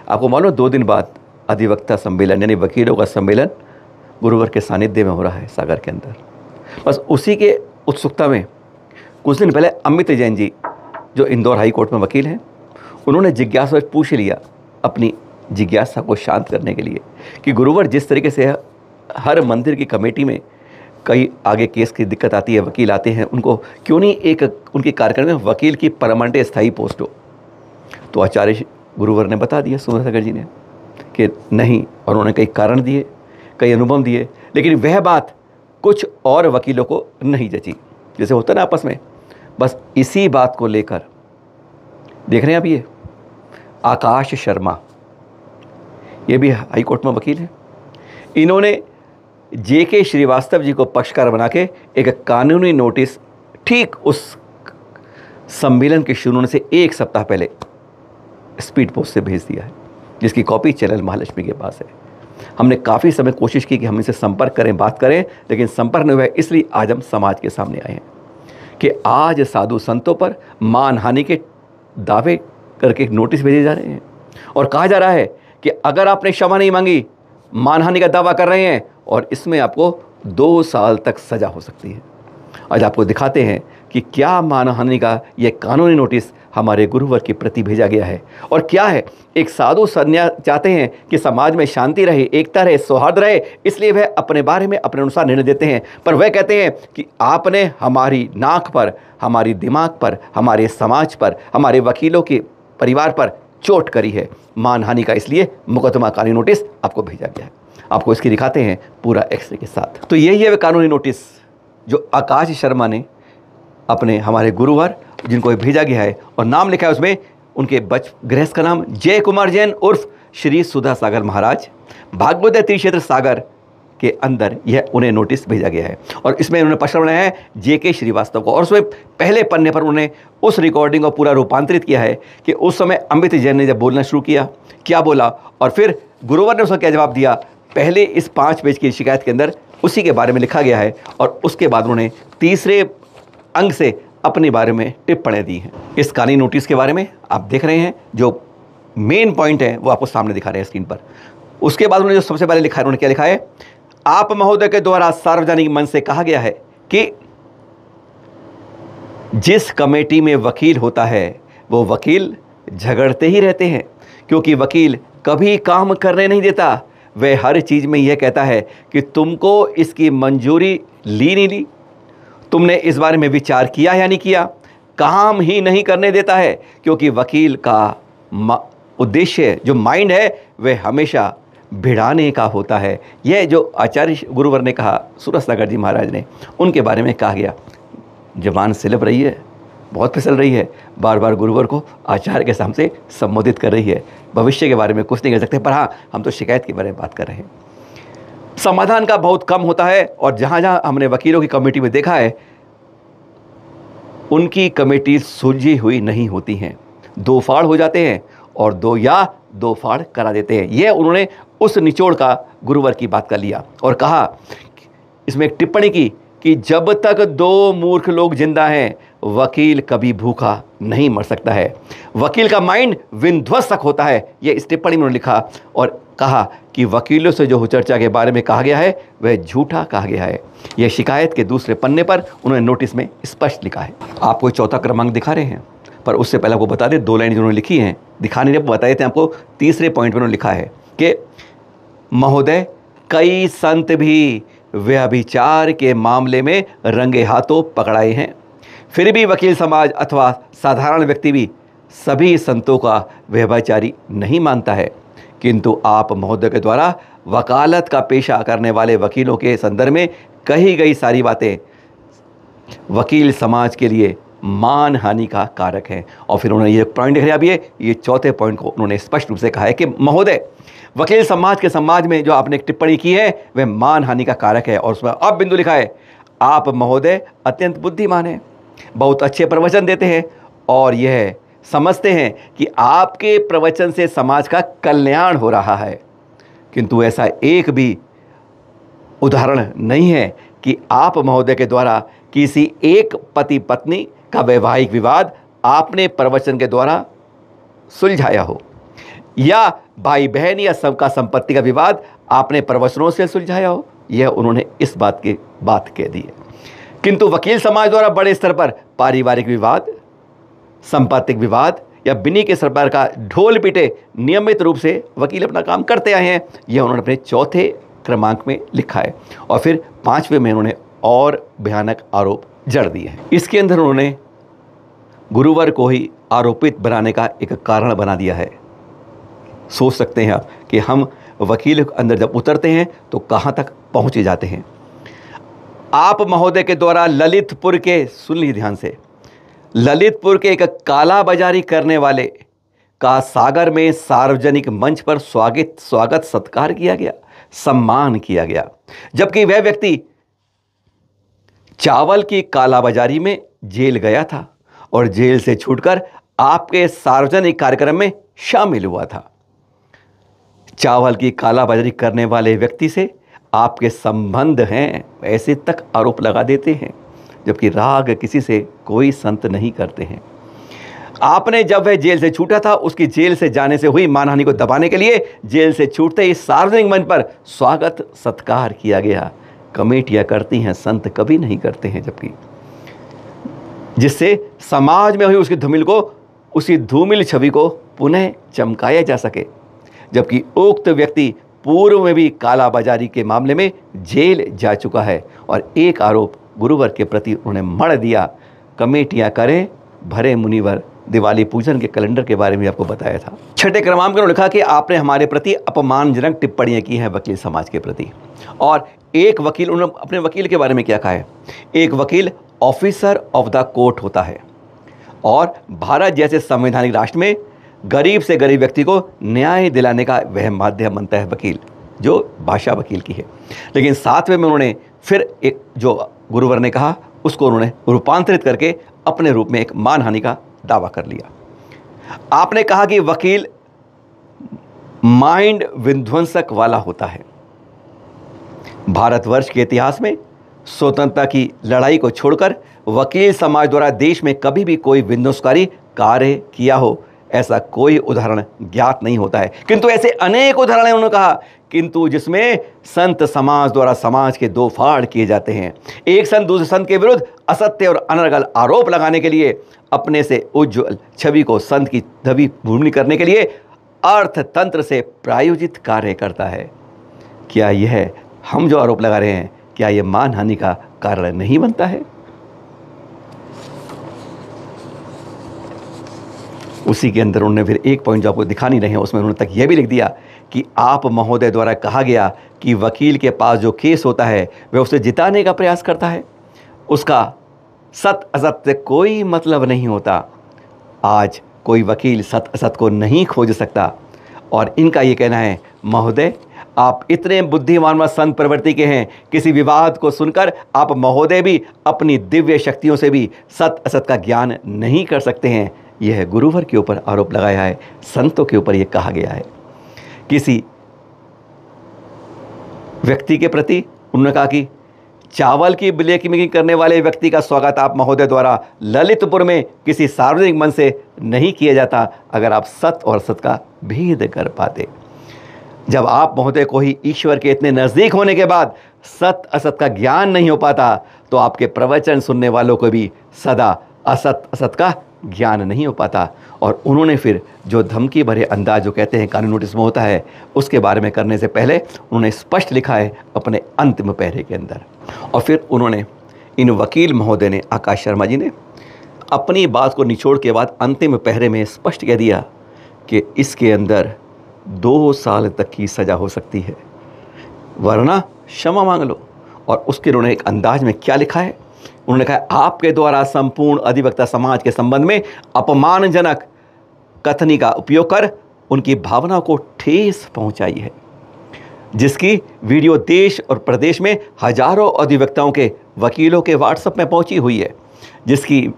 आपको मालूम 2 दिन बाद अधिवक्ता सम्मेलन यानी वकीलों का सम्मेलन गुरुवर के सानिध्य में हो रहा है सागर के अंदर। बस उसी के उत्सुकता में कुछ दिन पहले अमित जैन जी जो इंदौर हाई कोर्ट में वकील हैं, उन्होंने जिज्ञासा पूछ लिया अपनी जिज्ञासा को शांत करने के लिए कि गुरुवर जिस तरीके से हर मंदिर की कमेटी में कई आगे केस की दिक्कत आती है, वकील आते हैं, उनको क्यों नहीं एक उनके कार्यक्रम में वकील की परमानेंट स्थायी पोस्ट हो। तो आचार्य गुरुवर ने बता दिया सुधासागर जी ने कि नहीं, और उन्होंने कई कारण दिए, कई अनुभव दिए, लेकिन वह बात कुछ और वकीलों को नहीं जची। जैसे होता ना आपस में, बस इसी बात को लेकर देख रहे हैं। अब ये आकाश शर्मा, ये भी हाई कोर्ट में वकील हैं, इन्होंने जेके श्रीवास्तव जी को पक्षकार बना के एक कानूनी नोटिस ठीक उस सम्मेलन के शुरू होने से 1 सप्ताह पहले स्पीड पोस्ट से भेज दिया है, जिसकी कॉपी चैनल महालक्ष्मी के पास है। हमने काफ़ी समय कोशिश की कि हम इनसे संपर्क करें, बात करें, लेकिन संपर्क नहीं हुआ। इसलिए आज हम समाज के सामने आए हैं कि आज साधु संतों पर मानहानि के दावे करके एक नोटिस भेजे जा रहे हैं और कहा जा रहा है कि अगर आपने क्षमा नहीं मांगी, मानहानि का दावा कर रहे हैं और इसमें आपको 2 साल तक सजा हो सकती है। आज आपको दिखाते हैं कि क्या मानहानि का यह कानूनी नोटिस हमारे गुरुवर के प्रति भेजा गया है और क्या है। एक साधु संन्यास चाहते हैं कि समाज में शांति रहे, एकता रहे, सौहार्द रहे, इसलिए वह अपने बारे में अपने अनुसार निर्णय देते हैं। पर वह कहते हैं कि आपने हमारी नाक पर, हमारी दिमाग पर, हमारे समाज पर, हमारे वकीलों के परिवार पर चोट करी है, मानहानि का इसलिए मुकदमा कानूनी नोटिस आपको भेजा गया है। आपको इसकी दिखाते हैं पूरा एक्सरे के साथ। तो यही है वह कानूनी नोटिस जो आकाश शर्मा ने अपने हमारे गुरुवर जिनको भेजा गया है, और नाम लिखा है उसमें उनके गृहस्थ का नाम जय कुमार जैन उर्फ श्री सुधासागर महाराज, भागवत तीर्थक्षेत्र सागर के अंदर यह उन्हें नोटिस भेजा गया है। और इसमें उन्होंने पक्ष बनाया है जेके श्रीवास्तव को, और उसमें पहले पन्ने पर उन्होंने उस रिकॉर्डिंग को पूरा रूपांतरित किया है कि उस समय अमित जैन ने जब बोलना शुरू किया क्या बोला और फिर गुरुवर ने उसका क्या जवाब दिया। पहले इस 5 पेज की शिकायत के अंदर उसी के बारे में लिखा गया है और उसके बाद उन्होंने तीसरे अंग से अपने बारे में टिप्पणियां दी हैं। इस कानूनी नोटिस के बारे में आप देख रहे हैं, जो मेन पॉइंट है वो आपको सामने दिखा रहे हैं स्क्रीन पर। उसके बाद उन्होंने जो सबसे पहले लिखा है, उन्होंने क्या लिखा है, आप महोदय के द्वारा सार्वजनिक मंच से कहा गया है कि जिस कमेटी में वकील होता है वो वकील झगड़ते ही रहते हैं, क्योंकि वकील कभी काम करने नहीं देता। वह हर चीज़ में यह कहता है कि तुमको इसकी मंजूरी ली नहीं ली, तुमने इस बारे में विचार किया या नहीं किया, काम ही नहीं करने देता है, क्योंकि वकील का उद्देश्य जो माइंड है वह हमेशा भिड़ाने का होता है। यह जो आचार्य गुरुवर ने कहा, सुधासागर जी महाराज ने, उनके बारे में कहा गया। जबान सिलप रही है, बहुत फिसल रही है, बार बार गुरुवर को आचार्य के सामने संबोधित कर रही है। भविष्य के बारे में कुछ नहीं कर सकते, पर हाँ, हम तो शिकायत के बारे में बात कर रहे हैं। समाधान का बहुत कम होता है, और जहाँ जहाँ हमने वकीलों की कमेटी में देखा है उनकी कमेटी सुलझी हुई नहीं होती हैं, 2 फाड़ हो जाते हैं और 2 फाड़ करा देते हैं। यह उन्होंने उस निचोड़ का गुरुवर की बात का लिया और कहा, इसमें एक टिप्पणी की कि जब तक 2 मूर्ख लोग जिंदा हैं वकील कभी भूखा नहीं मर सकता है, वकील का माइंड विध्वंसक होता है। यह इस टिप्पणी में उन्होंने लिखा और कहा कि वकीलों से जो चर्चा के बारे में कहा गया है वह झूठा कहा गया है। यह शिकायत के दूसरे पन्ने पर उन्होंने नोटिस में स्पष्ट लिखा है। आपको 4था क्रमांक दिखा रहे हैं, पर उससे पहले आपको बता दें 2 लाइन जिन्होंने लिखी हैं, दिखाने जब बता देते हैं आपको। तीसरे पॉइंट में उन्होंने लिखा है कि महोदय, कई संत भी व्यभिचार के मामले में रंगे हाथों पकड़ाए हैं, फिर भी वकील समाज अथवा साधारण व्यक्ति भी सभी संतों का व्यभिचारी नहीं मानता है। किंतु आप महोदय के द्वारा वकालत का पेशा करने वाले वकीलों के संदर्भ में कही गई सारी बातें वकील समाज के लिए मान हानि का कारक है। और फिर उन्होंने ये पॉइंट देख रहे हैं, ये 4थे पॉइंट को उन्होंने स्पष्ट रूप से कहा है कि महोदय, वकील समाज के समाज में जो आपने एक टिप्पणी की है वह मान हानि का कारक है। और उसमें अब बिंदु लिखा है, आप महोदय अत्यंत बुद्धिमान हैं, बहुत अच्छे प्रवचन देते हैं और यह समझते हैं कि आपके प्रवचन से समाज का कल्याण हो रहा है, किंतु ऐसा एक भी उदाहरण नहीं है कि आप महोदय के द्वारा किसी एक पति पत्नी का वैवाहिक विवाद आपने प्रवचन के द्वारा सुलझाया हो, या भाई बहन या सबका संपत्ति का विवाद आपने प्रवचनों से सुलझाया हो, यह उन्होंने इस बात कह दी है। किंतु वकील समाज द्वारा बड़े स्तर पर पारिवारिक विवाद, संपत्तिक विवाद या बिन्नी के सरकार का ढोल पीटे नियमित रूप से वकील अपना काम करते आए हैं, यह उन्होंने अपने चौथे क्रमांक में लिखा है। और फिर 5वें में उन्होंने और भयानक आरोप जड़ दिए हैं। इसके अंदर उन्होंने गुरुवर को ही आरोपित बनाने का एक कारण बना दिया है। सोच सकते हैं आप कि हम वकील के अंदर जब उतरते हैं तो कहाँ तक पहुँचे जाते हैं। आप महोदय के द्वारा ललितपुर के, सुन लीजिए ध्यान से, ललितपुर के एक काला बाजारी करने वाले का सागर में सार्वजनिक मंच पर स्वागत सत्कार किया गया, सम्मान किया गया, जबकि वह व्यक्ति चावल की कालाबाजारी में जेल गया था और जेल से छूटकर आपके सार्वजनिक कार्यक्रम में शामिल हुआ था। चावल की कालाबाजारी करने वाले व्यक्ति से आपके संबंध हैं, ऐसे तक आरोप लगा देते हैं, जबकि राग किसी से कोई संत नहीं करते हैं। आपने जब वह जेल से छूटा था, उसकी जेल से जाने से हुई मानहानि को दबाने के लिए जेल से छूटते ही सार्वजनिक मंच पर स्वागत सत्कार किया गया। कमेटियां करती हैं, संत कभी नहीं करते हैं, जबकि जिससे समाज में हुई उसकी धूमिल छवि को पुनः चमकाया जा सके। जबकि उक्त व्यक्ति पूर्व में भी कालाबाजारी के मामले में जेल जा चुका है और एक आरोप गुरुवर के प्रति उन्होंने मढ़ दिया। कमेटियां करें भरे मुनिवर, दिवाली पूजन के कैलेंडर के बारे में आपको बताया था। 6ठे क्रमांक में उन्होंने लिखा कि आपने हमारे प्रति अपमानजनक टिप्पणियां की हैं वकील समाज के प्रति। और एक वकील, उन्होंने अपने वकील के बारे में क्या कहा है, एक वकील ऑफिसर ऑफ द कोर्ट होता है और भारत जैसे संवैधानिक राष्ट्र में गरीब से गरीब व्यक्ति को न्याय दिलाने का वह माध्यम बनता है वकील, जो भाषा वकील की है। लेकिन 7वें में उन्होंने फिर एक जो गुरुवर ने कहा उसको उन्होंने रूपांतरित करके अपने रूप में एक मानहानि का दावा कर लिया। आपने कहा कि वकील माइंड विध्वंसक वाला होता है। भारतवर्ष के इतिहास में स्वतंत्रता की लड़ाई को छोड़कर वकील समाज द्वारा देश में कभी भी कोई विध्वंसकारी कार्य किया हो, ऐसा कोई उदाहरण ज्ञात नहीं होता है। किंतु ऐसे अनेक उदाहरण उन्होंने कहा, किंतु जिसमें संत समाज द्वारा समाज के दो फाड़ किए जाते हैं। एक संत दूसरे संत के विरुद्ध असत्य और अनर्गल आरोप लगाने के लिए, अपने से उज्ज्वल छवि को संत की छवि भूमि करने के लिए अर्थतंत्र से प्रायोजित कार्य करता है। क्या यह हम जो आरोप लगा रहे हैं, क्या यह मानहानि का कारण नहीं बनता है? उसी के अंदर उन्होंने फिर एक पॉइंट जो आपको दिखा नहीं रहे हैं, उसमें उन्होंने तक यह भी लिख दिया कि आप महोदय द्वारा कहा गया कि वकील के पास जो केस होता है वह उसे जिताने का प्रयास करता है, उसका सत असत से कोई मतलब नहीं होता। आज कोई वकील सत असत को नहीं खोज सकता। और इनका ये कहना है, महोदय आप इतने बुद्धिमान व संत प्रवृत्ति के हैं, किसी विवाद को सुनकर आप महोदय भी अपनी दिव्य शक्तियों से भी सत असत का ज्ञान नहीं कर सकते हैं। यह गुरुवर के ऊपर आरोप लगाया है, संतों के ऊपर यह कहा गया है। किसी व्यक्ति के प्रति उन्होंने कहा कि चावल की ब्लैकमेलिंग करने वाले व्यक्ति का स्वागत आप महोदय द्वारा ललितपुर में किसी सार्वजनिक मंच से नहीं किया जाता, अगर आप सत और असत का भेद कर पाते। जब आप महोदय को ही ईश्वर के इतने नज़दीक होने के बाद सत असत का ज्ञान नहीं हो पाता, तो आपके प्रवचन सुनने वालों को भी सदा असत असत का ज्ञान नहीं हो पाता। और उन्होंने फिर जो धमकी भरे अंदाज जो कहते हैं कानूनी नोटिस में होता है, उसके बारे में करने से पहले उन्होंने स्पष्ट लिखा है अपने अंतिम पैरे के अंदर। और फिर उन्होंने इन वकील महोदय ने, आकाश शर्मा जी ने, अपनी बात को निचोड़ के बाद अंतिम पैरे में स्पष्ट कह दिया कि इसके अंदर 2 साल तक की सज़ा हो सकती है, वरना क्षमा मांग लो। और उसके उन्होंने एक अंदाज में क्या लिखा है, उन्होंने कहा आपके द्वारा संपूर्ण अधिवक्ता समाज के संबंध में अपमानजनक कथनी का उपयोग कर उनकी भावनाओं को ठेस पहुंचाई है, जिसकी वीडियो देश और प्रदेश में हजारों अधिवक्ताओं के वकीलों के व्हाट्सएप में पहुंची हुई है, जिसकी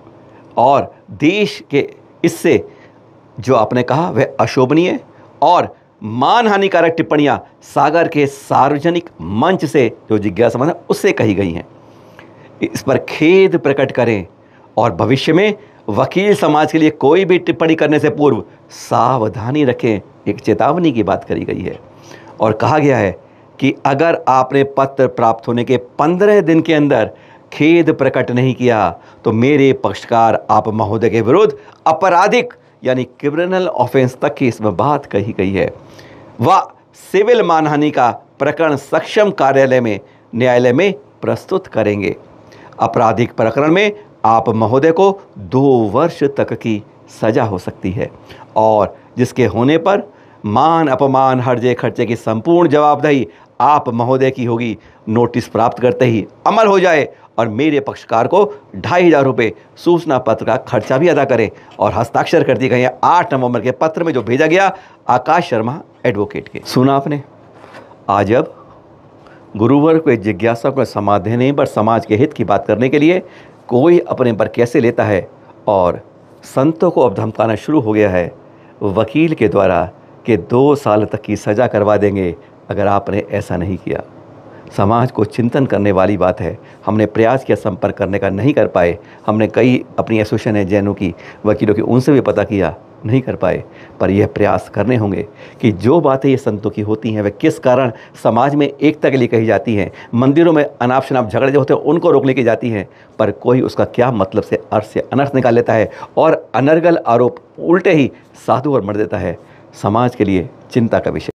और देश के इससे जो आपने कहा वह अशोभनीय और मानहानिकारक टिप्पणियां सागर के सार्वजनिक मंच से जो जिज्ञासा मंच उससे कही गई हैं। इस पर खेद प्रकट करें और भविष्य में वकील समाज के लिए कोई भी टिप्पणी करने से पूर्व सावधानी रखें, एक चेतावनी की बात करी गई है। और कहा गया है कि अगर आपने पत्र प्राप्त होने के 15 दिन के अंदर खेद प्रकट नहीं किया तो मेरे पक्षकार आप महोदय के विरुद्ध आपराधिक यानी क्रिमिनल ऑफेंस तक की इसमें बात कही गई है। वह सिविल मानहानि का प्रकरण सक्षम न्यायालय में प्रस्तुत करेंगे। आपराधिक प्रकरण में आप महोदय को 2 वर्ष तक की सजा हो सकती है और जिसके होने पर मान अपमान हर्जे खर्चे की संपूर्ण जवाबदेही आप महोदय की होगी। नोटिस प्राप्त करते ही अमल हो जाए और मेरे पक्षकार को 2500 रुपये सूचना पत्र का खर्चा भी अदा करें और हस्ताक्षर कर दिए गए 8 नवंबर के पत्र में जो भेजा गया आकाश शर्मा एडवोकेट के। सुना आपने। आज अब गुरुवर को जिज्ञासा को समाधान नहीं पर समाज के हित की बात करने के लिए कोई अपने पर कैसे लेता है और संतों को अब धमकाना शुरू हो गया है वकील के द्वारा कि 2 साल तक की सज़ा करवा देंगे अगर आपने ऐसा नहीं किया। समाज को चिंतन करने वाली बात है। हमने प्रयास किया संपर्क करने का, नहीं कर पाए। हमने कई अपनी एसोसिएशन है जैनों की, वकीलों की, उनसे भी पता किया, नहीं कर पाए। पर यह प्रयास करने होंगे कि जो बातें ये संतों की होती हैं वे किस कारण समाज में एकता के लिए कही जाती हैं, मंदिरों में अनाप शनाप झगड़े जो होते हैं उनको रोकने की जाती हैं, पर कोई उसका क्या मतलब से अर्थ से अनर्थ निकाल लेता है और अनर्गल आरोप उल्टे ही साधु और मर देता है। समाज के लिए चिंता का विषय।